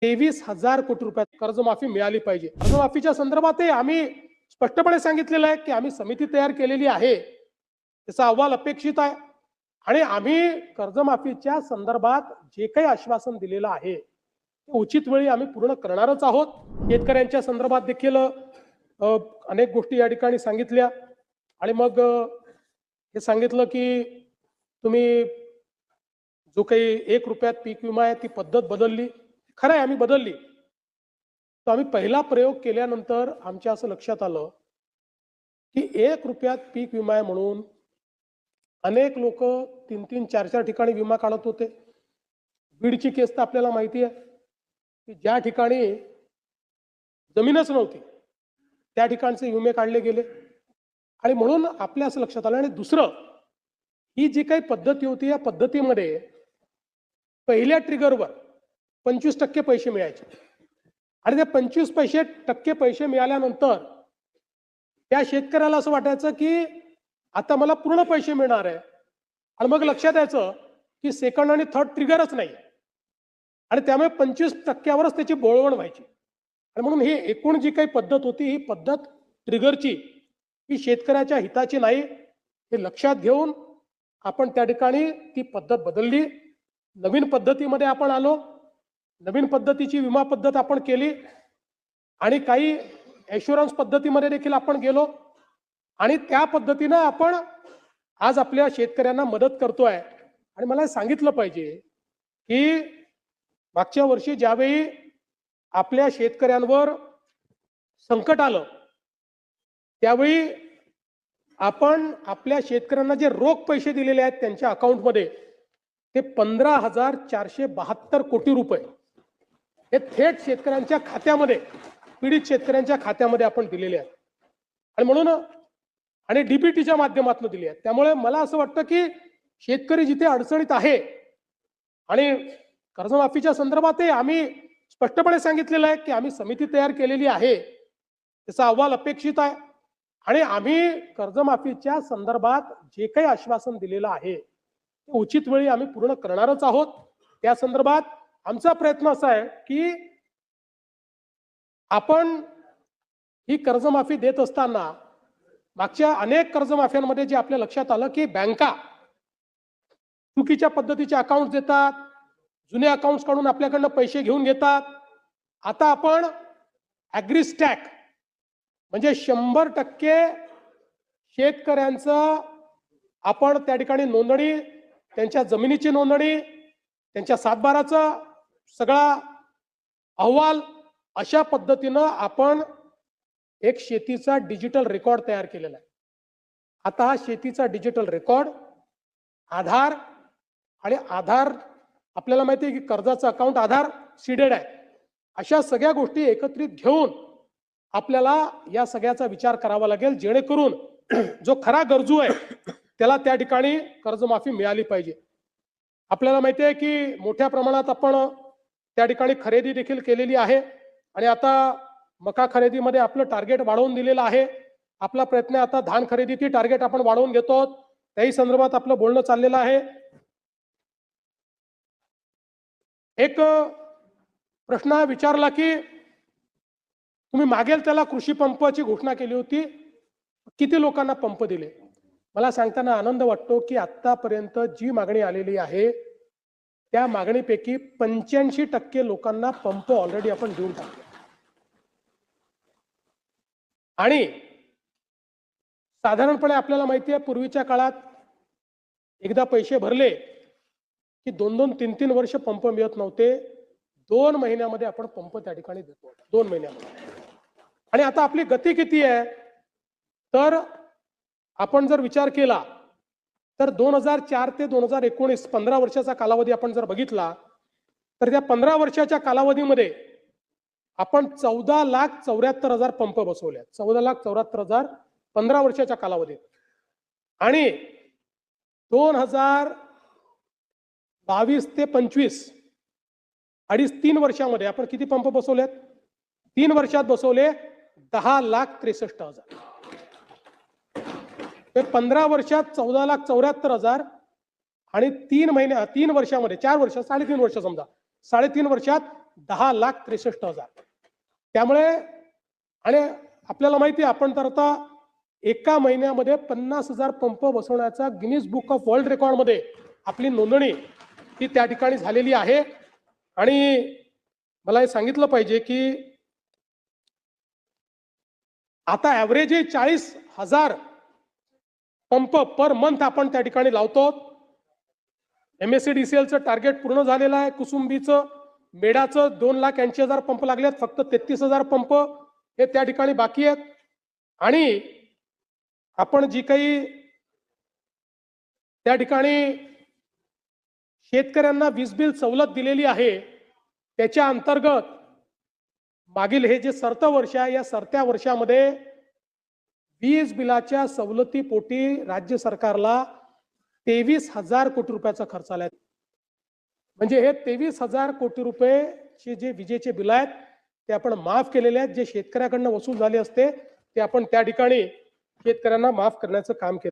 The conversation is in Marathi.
23,000 कोटी रुपयात कर्जमाफी मिळाली पाहिजे। कर्जमाफीच्या संदर्भातही आम्ही स्पष्टपणे सांगितलेलं आहे की आम्ही समिती तयार केलेली आहे, त्याचा अहवाल अपेक्षित आहे आणि आम्ही कर्जमाफीच्या संदर्भात जे काही आश्वासन दिलेलं आहे ते उचित वेळी आम्ही पूर्ण करणारच आहोत। शेतकऱ्यांच्या संदर्भात देखील अनेक गोष्टी या ठिकाणी सांगितल्या आणि मग हे सांगितलं की तुम्ही जो काही 1 रुपयात पीक विमा आहे ती पद्धत बदलली। खरं आहे, आम्ही बदलली। तर आम्ही पहिला प्रयोग केल्यानंतर आमच्या असं लक्षात आलं की 1 रुपयात पीक विमा आहे म्हणून अनेक लोक 3-3, 4-4 ठिकाणी विमा काढत होते। बीडची केस तर आपल्याला माहिती आहे की ज्या ठिकाणी जमीनच नव्हती त्या ठिकाणचे विमे काढले गेले आणि म्हणून आपल्या असं लक्षात आलं। आणि दुसरं, ही जी काही पद्धती होती या पद्धतीमध्ये पहिल्या ट्रिगरवर 25% पैसे मिळायचे आणि ते 25% पैसे मिळाल्यानंतर त्या शेतकऱ्याला असं वाटायचं की आता मला पूर्ण पैसे मिळणार आहे आणि मग लक्षात यायचं की सेकंड आणि थर्ड ट्रिगरच नाही आणि त्यामुळे 25%वरच त्याची बोळवण व्हायची। आणि म्हणून ही एकूण जी काही पद्धत होती ही पद्धत ट्रिगरची ही शेतकऱ्याच्या हिताची नाही, हे लक्षात घेऊन आपण त्या ठिकाणी ती पद्धत बदलली। नवीन पद्धतीमध्ये आपण आलो, नवीन पद्धतीची विमा पद्धत आपण केली आणि काही ॲश्युरन्स पद्धतीमध्ये देखील आपण गेलो आणि त्या पद्धतीनं आपण आज आपल्या शेतकऱ्यांना मदत करतोय। आणि मला सांगितलं पाहिजे की मागच्या वर्षी ज्यावेळी आपल्या शेतकऱ्यांवर संकट आलं त्यावेळी आपण आपल्या शेतकऱ्यांना जे रोख पैसे दिलेले आहेत त्यांच्या अकाउंटमध्ये ते 15,472 कोटी रुपये हे थेट शेतकऱ्यांच्या खात्यामध्ये, पीडित शेतकऱ्यांच्या खात्यामध्ये आपण दिलेले आहेत आणि म्हणून आणि डीबीटीच्या माध्यमातून दिले आहेत। त्यामुळे मला असं वाटतं की शेतकरी जिथे अडचणीत आहे आणि कर्जमाफीच्या संदर्भातही आम्ही स्पष्टपणे सांगितलेलं आहे की आम्ही समिती तयार केलेली आहे, त्याचा अहवाल अपेक्षित आहे आणि आम्ही कर्जमाफीच्या संदर्भात जे काही आश्वासन दिलेलं आहे ते उचित वेळी आम्ही पूर्ण करणारच आहोत। त्या संदर्भात आमचा प्रयत्न असा आहे की आपण ही कर्जमाफी देत असताना मागच्या अनेक कर्जमाफ्यांमध्ये जे आपल्या लक्षात आलं की बँका चुकीच्या पद्धतीचे अकाउंट देतात, जुने अकाउंट्स काढून आपल्याकडनं पैसे घेऊन घेतात। आता आपण ॲग्रीस्टॅक म्हणजे 100% शेतकऱ्यांचं आपण त्या ठिकाणी नोंदणी, त्यांच्या जमिनीची नोंदणी, त्यांच्या सातबाराचा सगळा अहवाल अशा पद्धतीनं आपण एक शेतीचा डिजिटल रेकॉर्ड तयार केलेला आहे। आता हा शेतीचा डिजिटल रेकॉर्ड आधार आणि आधार आपल्याला माहिती आहे की कर्जाचं अकाउंट आधार सीडेड आहे, अशा सगळ्या गोष्टी एकत्रित घेऊन आपल्याला या सगळ्याचा विचार करावा लागेल जेणेकरून जो खरा गरजू आहे त्याला त्या ठिकाणी कर्जमाफी मिळाली पाहिजे। आपल्याला माहिती आहे की मोठ्या प्रमाणात आपण त्या ठिकाणी खरेदी देखील केलेली आहे आणि आता मका खरेदीमध्ये आपलं टार्गेट वाढवून दिलेलं आहे। आपला प्रयत्न आता धान खरेदीची टार्गेट आपण वाढवून घेतो, त्याही संदर्भात आपलं बोलणं चाललेलं आहे। एक प्रश्न विचारला की तुम्ही मागेल त्याला कृषी पंपाची घोषणा केली होती, किती लोकांना पंप दिले? मला सांगताना आनंद वाटतो की आतापर्यंत जी मागणी आलेली आहे त्या मागणीपैकी 85% लोकांना पंप ऑलरेडी आपण देऊन टाकले आणि साधारणपणे आपल्याला माहिती आहे पूर्वीच्या काळात एकदा पैसे भरले की 2-2, 3-3 वर्ष पंप मिळत नव्हते। 2 महिन्यामध्ये आपण पंप त्या ठिकाणी देतो, 2 महिन्यामध्ये। आणि आता आपली गती किती आहे तर आपण जर विचार केला तर 2004 ते 2019 15 वर्षाचा कालावधी आपण जर बघितला तर त्या 15 वर्षाच्या कालावधीमध्ये आपण 14,74,000 पंप बसवले, 14,74,000 15 वर्षाच्या कालावधीत। आणि 2022 ते 25 2.5-3 वर्षामध्ये आपण किती पंप बसवलेत? 3 वर्षात बसवले 10,63,000। ते 15 वर्षात 14,74,000 आणि 3 वर्षामध्ये 4 वर्ष 3.5 वर्ष समजा 3.5 वर्षात 10,63,000. त्यामुळे आणि आपल्याला माहिती आहे आपण तर आता एका महिन्यामध्ये 50,000 पंप बसवण्याचा Guinness book of world record मध्ये आपली नोंदणी ही त्या ठिकाणी झालेली आहे. आणि मला हे सांगितलं पाहिजे की आता ॲव्हरेज 40,000 पंप पर मंथ आपण त्या ठिकाणी लावतो. MSCDCLचं टार्गेट पूर्ण झालेलं आहे. कुसुंबीचं मेडाचं 2,80,000 पंप लागलेत. फक्त 33,000 पंप हे त्या ठिकाणी बाकी आहेत. आणि आपण जी काही त्या ठिकाणी शेतकऱ्यांना वीज बिल सवलत दिलेली आहे त्याच्या अंतर्गत मागील हे जे सरतं वर्ष आहे या सरत्या वर्षामध्ये वीज बिलाच्या सवलतीपोटी राज्य सरकारला 23,000 कोटी रुपयाचा खर्च आलाय. म्हणजे हे 23,000 कोटी रुपयेचे जे विजेचे बिल आहेत ते आपण माफ केलेले आहेत. जे शेतकऱ्याकडनं वसूल झाले असते ते आपण त्या ठिकाणी शेतकऱ्यांना माफ करण्याचं काम केलं.